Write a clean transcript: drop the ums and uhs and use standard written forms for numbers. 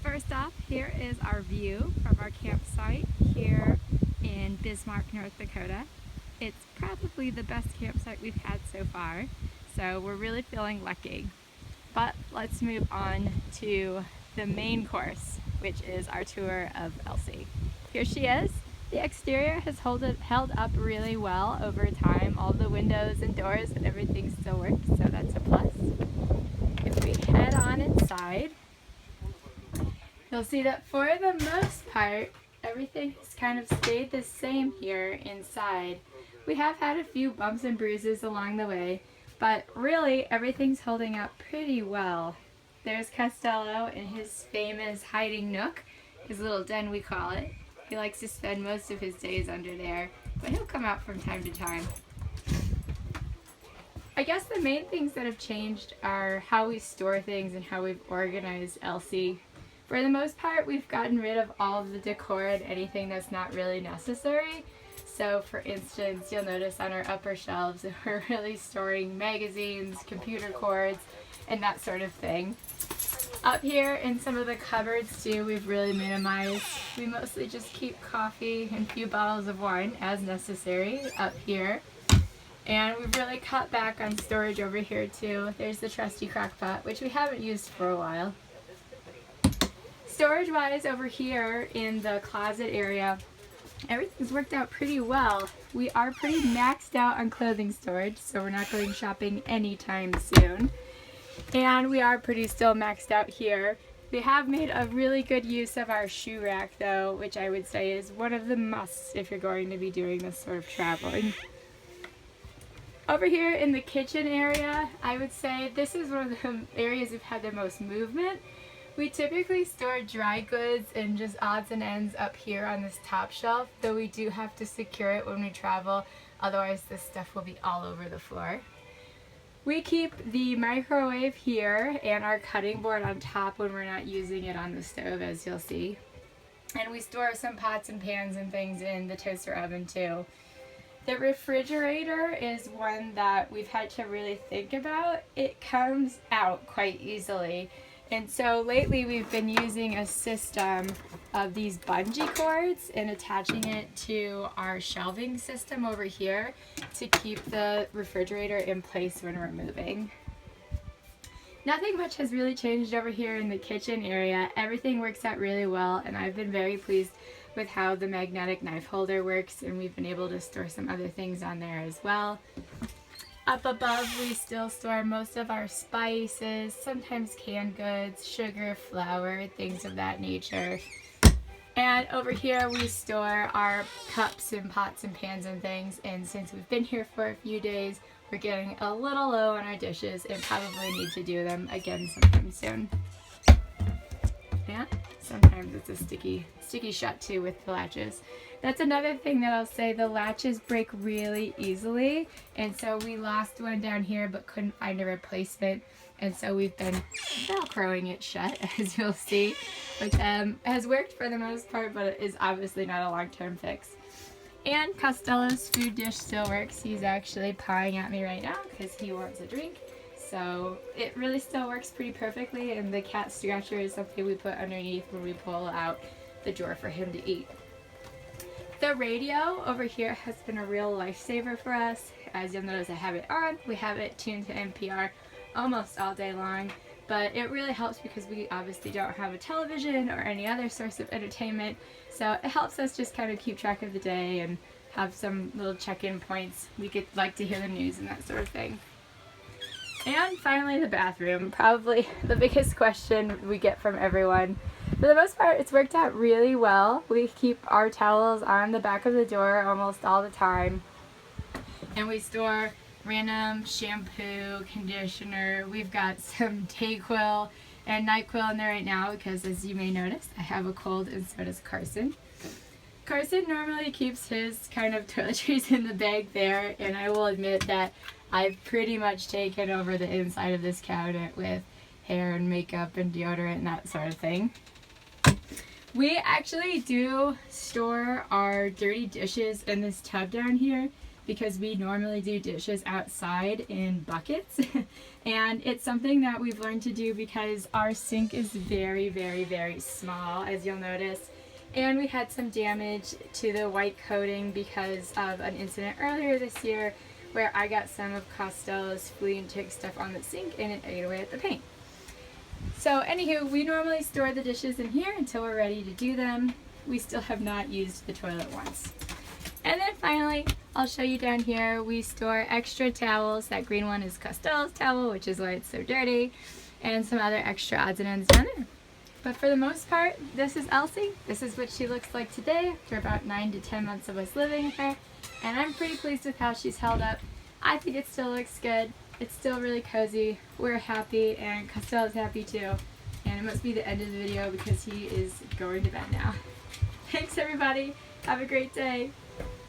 First off, here is our view from our campsite here in Bismarck, North Dakota. It's probably the best campsite we've had so far, so we're really feeling lucky. But let's move on to the main course, which is our tour of Elsie. Here she is. The exterior has held up really well over time. All the windows and doors and everything still works, so that's a plus. If we head on inside, you'll see that for the most part, everything has kind of stayed the same here inside. We have had a few bumps and bruises along the way, but really everything's holding up pretty well. There's Costello in his famous hiding nook, his little den we call it. He likes to spend most of his days under there, but he'll come out from time to time. I guess the main things that have changed are how we store things and how we've organized Elsie. For the most part, we've gotten rid of all of the decor and anything that's not really necessary. So for instance, you'll notice on our upper shelves we're really storing magazines, computer cords, and that sort of thing. Up here in some of the cupboards too, we've really minimized. We mostly just keep coffee and a few bottles of wine as necessary up here. And we've really cut back on storage over here too. There's the trusty crock pot, which we haven't used for a while. Storage wise over here in the closet area, everything's worked out pretty well. We are pretty maxed out on clothing storage, so we're not going shopping anytime soon. And we are pretty still maxed out here. We have made a really good use of our shoe rack though, which I would say is one of the musts if you're going to be doing this sort of traveling. Over here in the kitchen area, I would say this is one of the areas we've had the most movement. We typically store dry goods and just odds and ends up here on this top shelf, though we do have to secure it when we travel, otherwise this stuff will be all over the floor. We keep the microwave here and our cutting board on top when we're not using it on the stove, as you'll see. And we store some pots and pans and things in the toaster oven too. The refrigerator is one that we've had to really think about. It comes out quite easily. And so lately we've been using a system of these bungee cords and attaching it to our shelving system over here to keep the refrigerator in place when we're moving. Nothing much has really changed over here in the kitchen area. Everything works out really well, and I've been very pleased with how the magnetic knife holder works, and we've been able to store some other things on there as well. Up above, we still store most of our spices, sometimes canned goods, sugar, flour, things of that nature. And over here, we store our cups and pots and pans and things. And since we've been here for a few days, we're getting a little low on our dishes and probably need to do them again sometime soon. Yeah, sometimes it's a sticky shut too with the latches. That's another thing that I'll say, the latches break really easily, and so we lost one down here but couldn't find a replacement, and so we've been velcroing it shut, as you'll see, which has worked for the most part, but it is obviously not a long-term fix. And Costello's food dish still works. He's actually pawing at me right now because he wants a drink. So it really still works pretty perfectly, and the cat scratcher is something we put underneath when we pull out the drawer for him to eat. The radio over here has been a real lifesaver for us. As you'll notice, I have it on. We have it tuned to NPR almost all day long, but it really helps because we obviously don't have a television or any other source of entertainment, so it helps us just kind of keep track of the day and have some little check-in points. We like to hear the news and that sort of thing. And finally, the bathroom, probably the biggest question we get from everyone. For the most part, it's worked out really well. We keep our towels on the back of the door almost all the time. And we store random shampoo, conditioner. We've got some Dayquil and NyQuil in there right now because, as you may notice, I have a cold and so does Carson. Carson normally keeps his kind of toiletries in the bag there, and I will admit that I've pretty much taken over the inside of this cabinet with hair and makeup and deodorant and that sort of thing. We actually do store our dirty dishes in this tub down here. because we normally do dishes outside in buckets. And it's something that we've learned to do because our sink is very, very, very small, as you'll notice. And we had some damage to the white coating because of an incident earlier this year where I got some of Costello's flea and tick stuff on the sink and it ate away at the paint. So anywho, we normally store the dishes in here until we're ready to do them. We still have not used the toilet once. And then finally, I'll show you down here, we store extra towels. That green one is Costello's towel, which is why it's so dirty, and some other extra odds and ends down there. But for the most part, this is Elsie. This is what she looks like today after about 9 to 10 months of us living with her. And I'm pretty pleased with how she's held up. I think it still looks good. It's still really cozy. We're happy, and Costello's happy too. And it must be the end of the video because he is going to bed now. Thanks everybody. Have a great day.